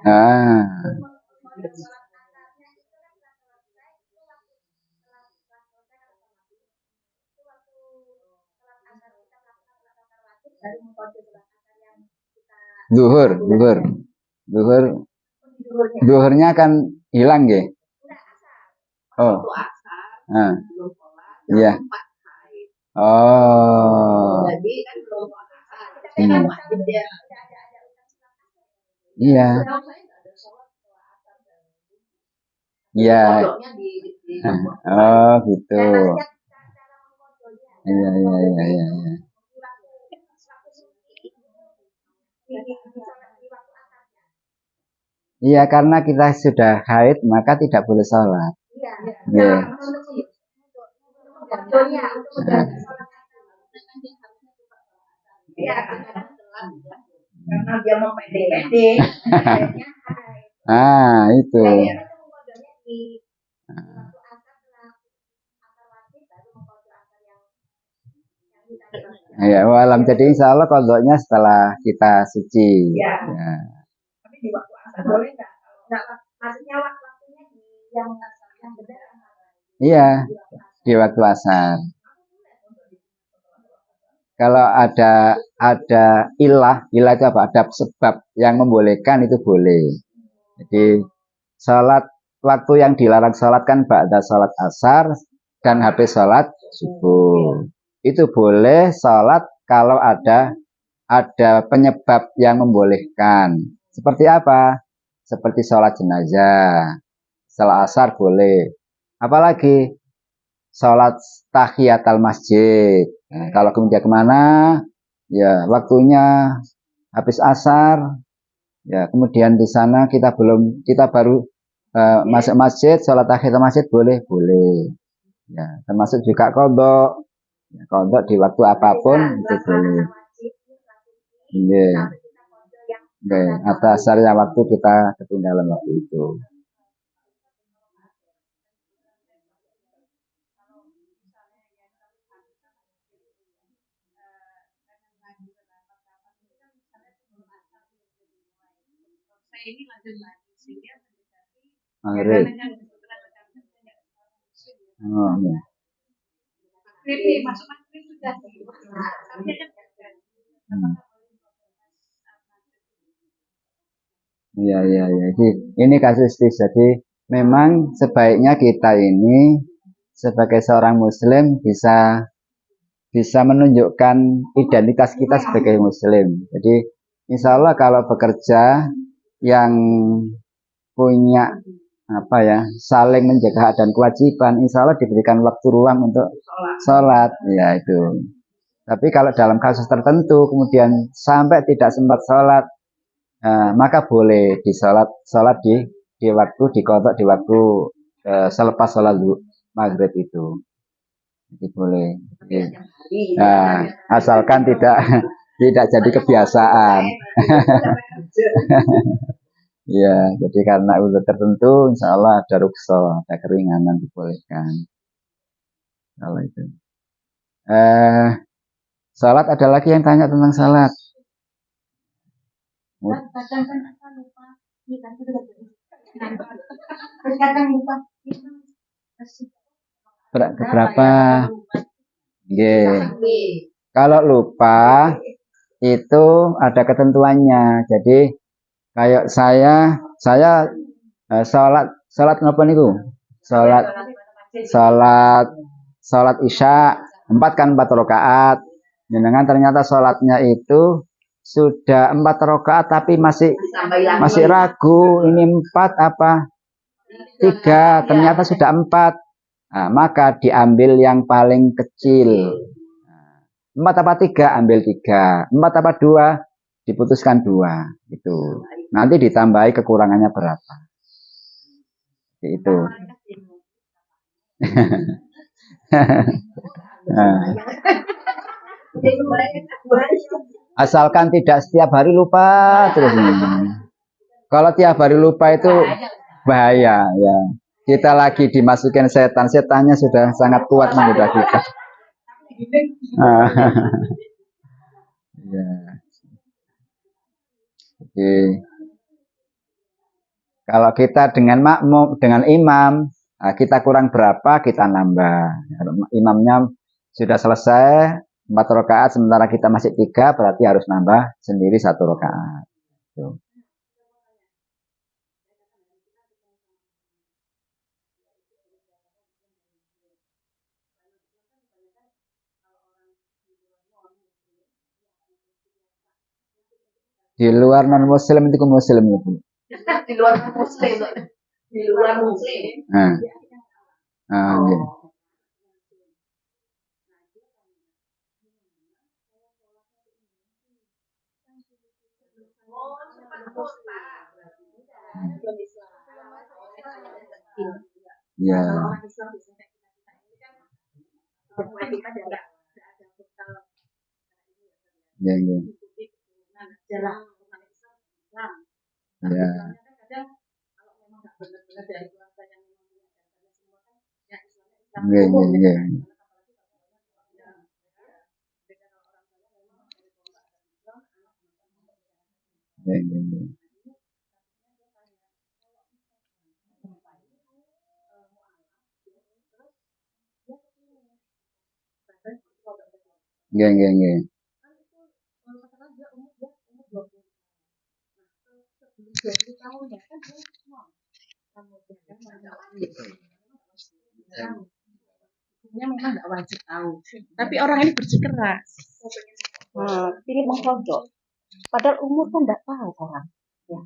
A: Ah. Zuhur. Zuhurnya kan hilang nggih. Oh. Ah. Iya. Oh. Iya. Iya. Oh, gitu. Iya. Iya, karena kita sudah haid maka tidak boleh sholat. Iya.
B: Karena dia mau pede-pede.
A: Itu. Ya, walam. Jadi insya Allah kodoknya setelah kita suci.
B: Ya. Tapi di waktu asar boleh nggak? Maksudnya waktunya yang benar.
A: Iya, di waktu asar. Kalau ada ilah itu apa? Ada sebab yang membolehkan itu boleh. Jadi salat waktu yang dilarang salat kan ba'da salat asar dan habis salat subuh. Itu boleh salat kalau ada penyebab yang membolehkan. Seperti apa? Seperti salat jenazah. Salat asar boleh. Apalagi salat tahiyatul masjid. Nah, kalau kemudian kemana, ya waktunya habis asar, ya kemudian di sana kita baru masuk masjid, sholat tahiyatul masjid boleh, ya termasuk juga qadha, ya, qadha di waktu apapun itu boleh. Iya, atas dasarnya waktu kita ketinggalan waktu itu.
B: Ini lanjut lagi sehingga
A: Maghrib. Oh, iya.
B: Masuk maghrib sudah.
A: Iya. Ini kasusistik. Jadi memang sebaiknya kita ini sebagai seorang muslim bisa menunjukkan identitas kita sebagai muslim. Jadi insya Allah kalau bekerja yang punya saling menjaga hak dan kewajiban, insya Allah diberikan waktu ruang untuk sholat, ya itu. Tapi kalau dalam kasus tertentu kemudian sampai tidak sempat sholat, maka boleh sholat di waktu diqadha di waktu selepas sholat maghrib itu. Jadi boleh. Nah, asalkan tidak jadi kebiasaan. Ya, jadi karena uzur tertentu, insya Allah ada rukhsah, ada keringanan dibolehkan. Kalau itu. Salat ada lagi yang tanya tentang salat. Berapa? Kalau lupa itu ada ketentuannya. Jadi kayak saya salat ngapa niku? Salat Isya 4 rakaat. Jenengan ternyata salatnya itu sudah 4 rakaat tapi masih ragu ini 4 apa 3, ternyata sudah 4. Nah, maka diambil yang paling kecil. 4 apa 3, ambil 3. 4 apa 2, diputuskan 2. Itu. Nanti ditambahi kekurangannya berapa. Itu. Asalkan tidak setiap hari lupa terus. Kalau tiap hari lupa itu bahaya ya. kita lagi dimasukin setan, setannya sudah sangat kuat menggoda kita. Ah, ya. Jadi, kalau kita dengan makmum, dengan imam, kita kurang berapa, kita nambah. Imamnya sudah selesai 4 rakaat, sementara kita masih 3, berarti harus nambah sendiri 1 rakaat. Tuh. Di luar non muslim itu muslim itu.
B: Di luar muslim. Di luar muslim.
A: Nah. Nah, oh. Ya. Ya, ya. Ya. Ya.
B: Memang nggak wajib tahu, tapi orang ini bersikeras, ingin mengkodok. Padahal umur kan nggak tahu orang. Ya.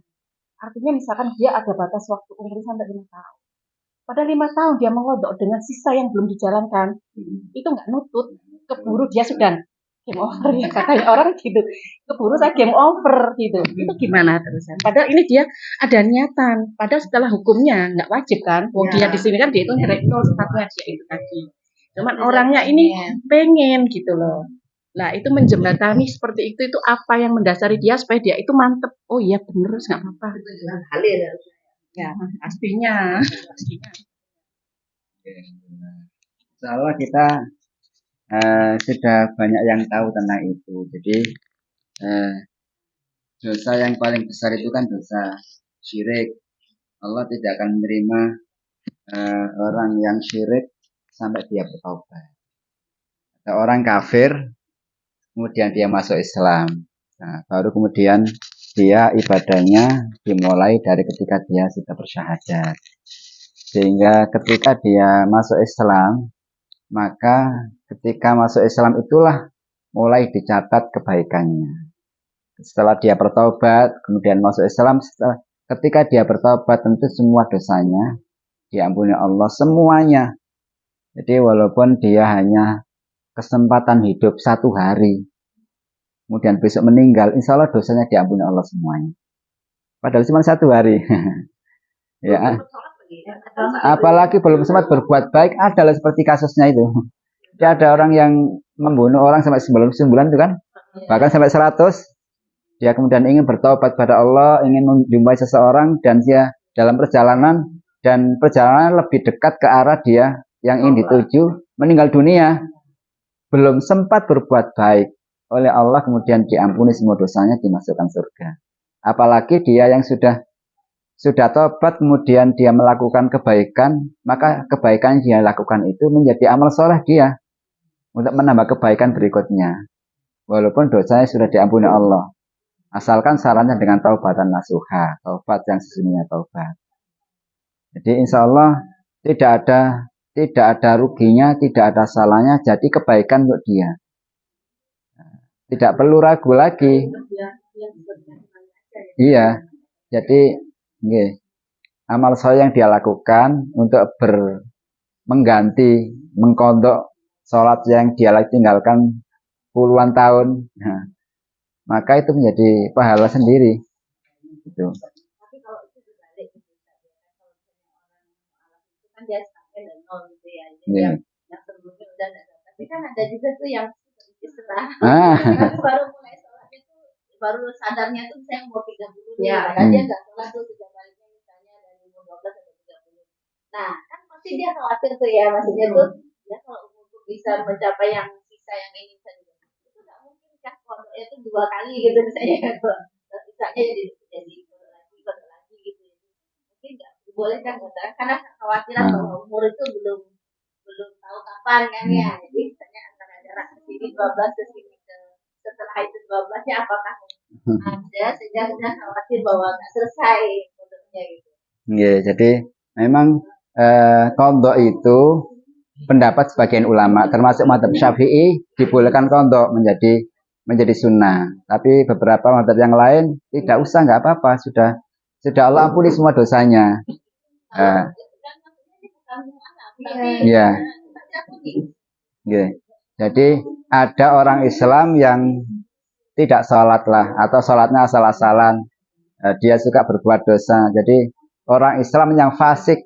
B: Artinya misalkan dia ada batas waktu umur sampai 5 tahun. Padahal 5 tahun dia mengkodok dengan sisa yang belum dijalankan, itu nggak nutut. Keburu dia sudah game over ya katanya orang gitu. Keburu saya game over gitu. Itu gimana terusan? Padahal ini dia ada niatan. Padahal setelah hukumnya nggak wajib kan? Wong dia di sini kan dia itu ngerekno statusnya dia itu tadi. Cuman orangnya ini pengen gitu loh. Nah itu menjembatani seperti itu apa yang mendasari dia supaya dia itu mantep. Oh iya bener, nggak apa-apa. Ya pastinya.
A: Salah kita sudah banyak yang tahu tentang itu. Jadi dosa yang paling besar itu kan dosa syirik. Allah tidak akan menerima orang yang syirik sampai dia bertobat. Ada orang kafir, kemudian dia masuk Islam. Nah, baru kemudian dia ibadahnya dimulai dari ketika dia sudah bersyahadat. Sehingga ketika dia masuk Islam, maka ketika masuk Islam itulah mulai dicatat kebaikannya. Setelah dia bertobat, kemudian masuk Islam, ketika dia bertobat tentu semua dosanya diampuni Allah semuanya. Jadi walaupun dia hanya kesempatan hidup 1 hari, kemudian besok meninggal, insya Allah dosanya diampuni Allah semuanya. Padahal cuma 1 hari. Ya. Apalagi belum sempat berbuat baik, adalah seperti kasusnya itu. Jadi ada orang yang membunuh orang sampai 9 bulan itu kan, bahkan sampai 100. Dia kemudian ingin bertobat pada Allah, ingin menjumpai seseorang, dan dia dalam perjalanan, dan perjalanan lebih dekat ke arah dia yang ingin dituju, meninggal dunia. Belum sempat berbuat baik oleh Allah, kemudian diampuni semua dosanya, dimasukkan surga. Apalagi dia yang sudah tobat, kemudian dia melakukan kebaikan, maka kebaikan yang dia lakukan itu menjadi amal soleh dia untuk menambah kebaikan berikutnya. Walaupun dosanya sudah diampuni Allah. Asalkan sarannya dengan taubatan nasuha, taubat yang sesungguhnya taubat. Jadi insya Allah tidak ada ruginya, tidak ada salahnya, jadi kebaikan untuk dia. Tidak perlu ragu lagi. Iya, jadi amal soleh yang dia lakukan untuk mengganti, mengkodok sholat yang dia tinggalkan puluhan tahun. Nah, maka itu menjadi pahala sendiri. Gitu.
B: Tapi kalau itu dibalik, kan dia sampai dan nol gitu ya. Yang sebelumnya udah ada. Tapi kan ada juga tuh yang istirahat. Baru mulai sholat itu, baru sadarnya tuh saya mau 30 ya. Padahal dia nggak sholat tuh 3 kalinya misalnya dari umur 12 sampai 30. Nah, kan pasti dia khawatir tuh ya, maksudnya tuh ya kalau untuk bisa mencapai yang sisa yang ini saja itu nggak mungkin kan kodoknya itu 2 kali gitu misalnya kalau sisanya jadi lagi gitu ya. Mungkin nggak dibolehkan karena kekhawatiran bahwa umur itu belum belum tahu kapan kan ya, jadi misalnya antara jarak ke sini 12 ke sini ke setelah itu 12 nya apakah ada sehingga kita khawatir bahwa nggak selesai kodoknya gitu.
A: Ya, jadi memang qadha itu pendapat sebagian ulama termasuk mazhab Syafi'i dibolehkan qadha menjadi sunnah. Tapi beberapa mazhab yang lain tidak usah, nggak apa-apa, sudah Allah ampuni semua dosanya. Ya. Ya. Jadi ada orang Islam yang tidak sholat lah atau sholatnya asal-asalan, dia suka berbuat dosa. Jadi orang Islam yang fasik,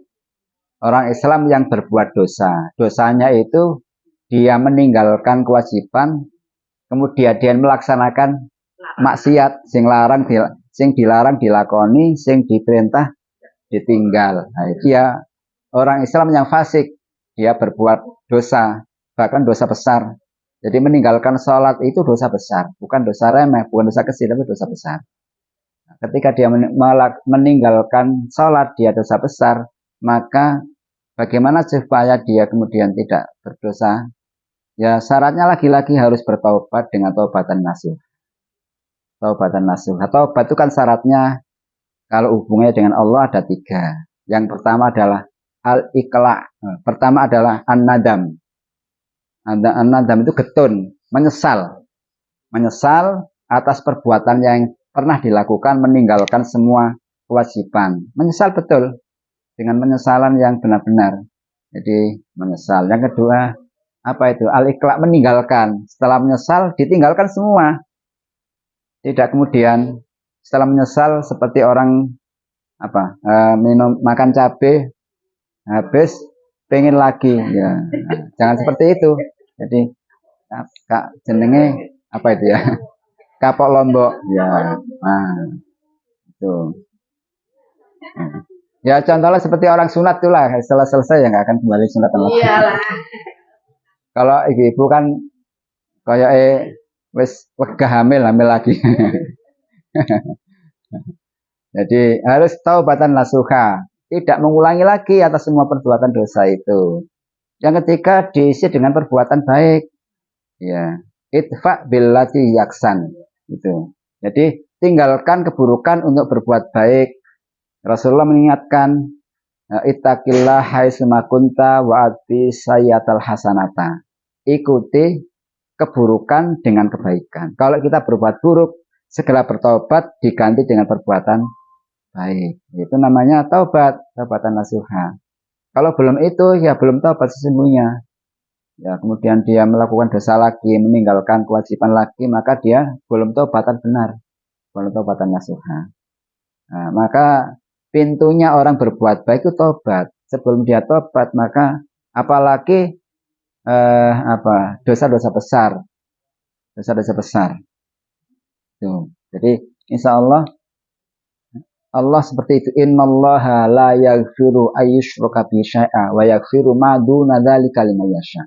A: orang Islam yang berbuat dosa, dosanya itu dia meninggalkan kewajiban, kemudian dia melaksanakan maksiat, sing dilarang dilakoni, sing diperintah ditinggal. Nah, dia orang Islam yang fasik, dia berbuat dosa, bahkan dosa besar. Jadi meninggalkan sholat itu dosa besar, bukan dosa remeh, bukan dosa kecil, tapi dosa besar. Ketika dia meninggalkan sholat, dia dosa besar, maka bagaimana supaya dia kemudian tidak berdosa? Ya syaratnya lagi-lagi harus bertaubat dengan taubatan nasuh. Taubatan nasuh. Taubat itu kan syaratnya kalau hubungannya dengan Allah ada 3. Yang pertama adalah al-iqla. Pertama adalah an-nadam. An-nadam itu getun, menyesal. Menyesal atas perbuatan yang pernah dilakukan, meninggalkan semua kewajiban. Menyesal betul, dengan penyesalan yang benar-benar. Jadi menyesal. Yang kedua, apa itu? Al-iqla, meninggalkan. Setelah menyesal, ditinggalkan semua. Tidak kemudian setelah menyesal seperti orang minum makan cabai habis pengen lagi ya. Nah, jangan seperti itu. Jadi kak jenenge apa itu ya? Kapok lombok ya. Nah, itu. Ya contohnya seperti orang sunat itulah, setelah selesai ya nggak akan kembali sunat lagi. Kalau ibu-ibu kan kayak wis wegah hamil lagi. Jadi harus taubatan nasuha, tidak mengulangi lagi atas semua perbuatan dosa itu. Yang ketiga diisi dengan perbuatan baik. Ya, itfa billati yaksan itu. Jadi tinggalkan keburukan untuk berbuat baik. Rasulullah mengingatkan, ittaqillah haitsuma kunta wa ati sayyatal hasanata. Ikuti keburukan dengan kebaikan. Kalau kita berbuat buruk, segera bertobat diganti dengan perbuatan baik. Itu namanya taubat, taubatan nasuha. Kalau belum itu, ya belum taubat sesungguhnya. Ya, kemudian dia melakukan dosa lagi, meninggalkan kewajiban lagi, maka dia belum taubatan benar, belum taubatan nasuha. Nah, maka pintunya orang berbuat baik itu tobat. Sebelum dia tobat, maka apalagi dosa-dosa besar, dosa-dosa besar. Tuh. Jadi insya Allah seperti itu. Innallaha la yaghfiru ayyushraka bihi syai'a wa yaghfiru ma duna dzalika liman yasha.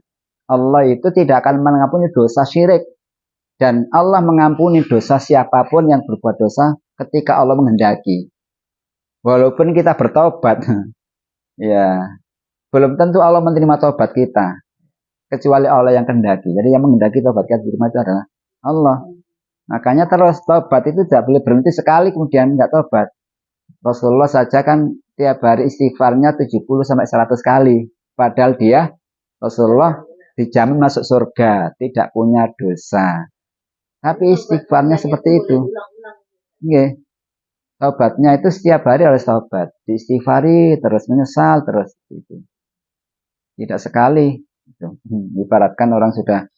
A: Allah itu tidak akan mengampuni dosa syirik, dan Allah mengampuni dosa siapapun yang berbuat dosa ketika Allah menghendaki. Walaupun kita bertobat, ya belum tentu Allah menerima tobat kita, kecuali Allah yang kehendaki. Jadi yang menghendaki tobat kita diterima itu adalah Allah. Makanya terus tobat itu tidak boleh berhenti sekali kemudian nggak tobat. Rasulullah saja kan tiap hari istighfarnya 70 sampai 100 kali. Padahal dia Rasulullah dijamin masuk surga, tidak punya dosa. Tapi istighfarnya seperti itu. Nggih. Taubatnya itu setiap hari harus taubat, diistighfari terus, menyesal terus itu. Tidak sekali. Itu. Ibaratkan orang sudah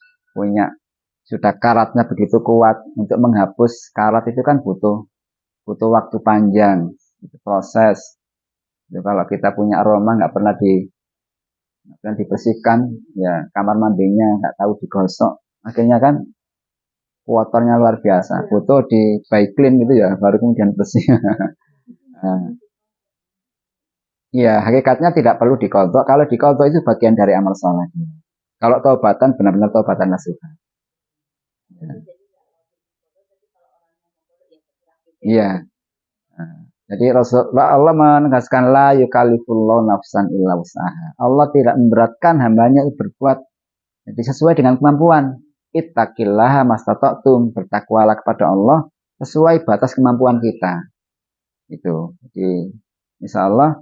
A: karatnya begitu kuat, untuk menghapus karat itu kan butuh waktu panjang, itu proses. Itu kalau kita punya aroma nggak pernah dibersihkan, ya kamar mandinya nggak tahu digosok, akhirnya kan kotornya luar biasa, butuh di clean gitu ya, baru kemudian bersih. Nah, Iya, hakikatnya tidak perlu dikodok. Kalau dikodok itu bagian dari amal soleh. Kalau taubatan benar-benar taubatan nasuha. Iya. Nah, jadi Rasulullah Allah menegaskan la yukallifullahu nafsan illa wus'aha. Allah tidak memberatkan hambanya untuk berbuat jadi sesuai dengan kemampuan. Ittaqillaha mastata'tum, bertakwalah kepada Allah sesuai batas kemampuan kita. Itu. Jadi insya Allah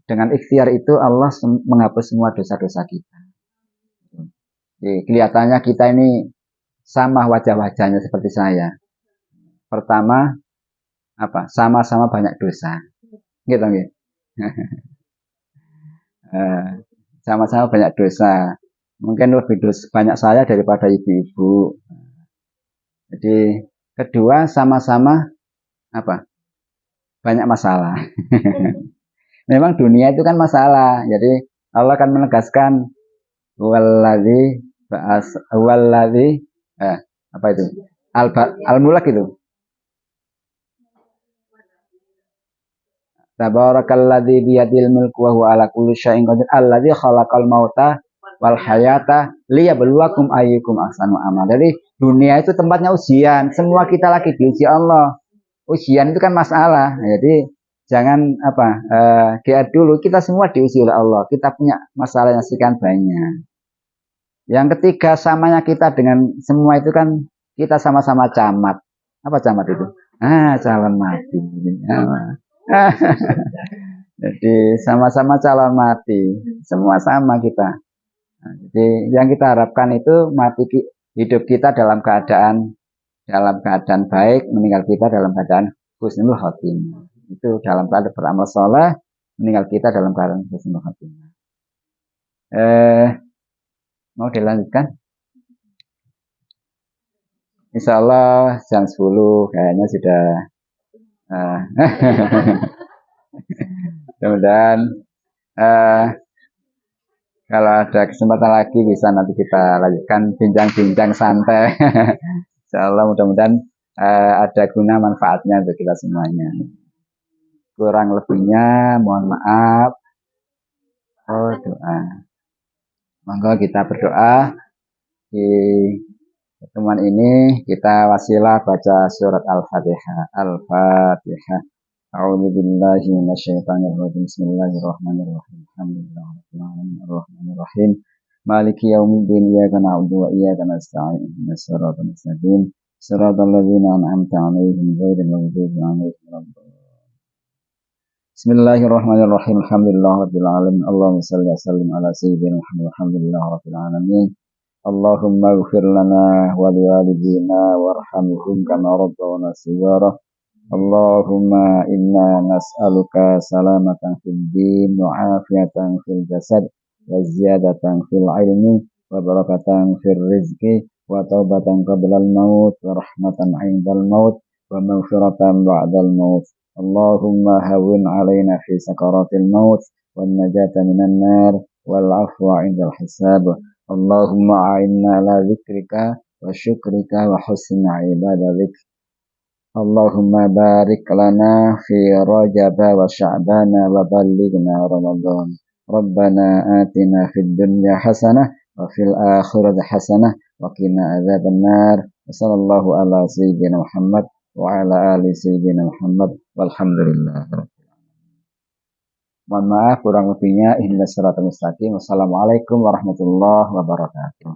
A: dengan ikhtiar itu Allah menghapus semua dosa-dosa kita. Jadi, kelihatannya kita ini sama wajah-wajahnya seperti saya. Pertama, apa? Sama-sama banyak dosa. Gitu, gitu. Sama-sama banyak dosa. Mungkin lebih banyak saya daripada ibu-ibu. Jadi, kedua sama-sama apa? Banyak masalah. Memang dunia itu kan masalah. Jadi Allah akan menegaskan walladzi apa itu? Al-Mulk itu. Tabarakalladzi biyadil mulku wa huwa ala kulli syai'in qadir alladzi khalaqal mauta wal hayata liyabluwakum ayyukum ahsanu amal. Jadi dunia itu tempatnya ujian. Semua kita lagi diuji Allah. Ujian itu kan masalah. Jadi jangan GR dulu. Kita semua diuji oleh Allah. Kita punya masalah yang sekian banyak. Yang ketiga samanya kita dengan semua itu kan kita sama-sama camat. Apa camat itu? Calon mati. Jadi sama-sama calon mati. Semua sama kita. Jadi yang kita harapkan itu hidup kita dalam keadaan baik, meninggal kita dalam keadaan husnul khotimah. Itu dalam keadaan beramal soleh, meninggal kita dalam keadaan husnul khotimah. Mau dilanjutkan? Insya Allah jam 10 kayaknya sudah mudah-mudahan kalau ada kesempatan lagi bisa nanti kita lanjutkan bincang-bincang santai. Insya Allah mudah-mudahan ada guna manfaatnya untuk kita semuanya. Kurang lebihnya mohon maaf. Doa. Monggo kita berdoa di pertemuan ini kita wasilah baca surat Al-Fatihah. Al-Fatihah. A'udzu billahi minasyaitonir rajim. Bismillahirrahmanirrahim. Alhamdulillahirabbil alamin arrahmanir rahim. Maliki yaumiddin. Iyyaka na'budu wa iyyaka nasta'in. Ihdinas siratal mustaqim. Siratal ladzina an'amta 'alaihim ghairil maghdubi 'alaihim waladdallin. Bismillahirrahmanirrahim. Alhamdulillahirabbil alamin. Allahumma shalli wa sallim ala sayyidina Muhammad. Alhamdulillahirabbil alamin. Allahumma ighfir lana wa liwalidina warhamhum kama rabbawna shighara. Allahumma inna nas'aluka salamatan fid din wa afiyatan fil jasad wa ziyadatan fil ilmi wa barakatan fil rizqi wa taubatan qabla al maut wa rahmatan 'indal maut wa maghfiratan ba'dal maut. Allahumma hawwin 'alaina fi sakaratil maut wan najata minan nar wal 'afwa 'indal hisab. Allahumma a'inna ala dzikrika wa syukrika wa husni ibadatik. Allahumma barik lana fi Rajab wa Sya'ban wa ballighna Ramadan. Rabbana atina fid dunya hasanah wa fil akhirati hasanah wa qina adzabannar. Sallallahu ala sayyidina Muhammad wa ala ali sayyidina Muhammad walhamdulillah. Mohon maaf kurang lebihnya. Ihdinas siratal mustaqim. Wassalamualaikum warahmatullahi wabarakatuh.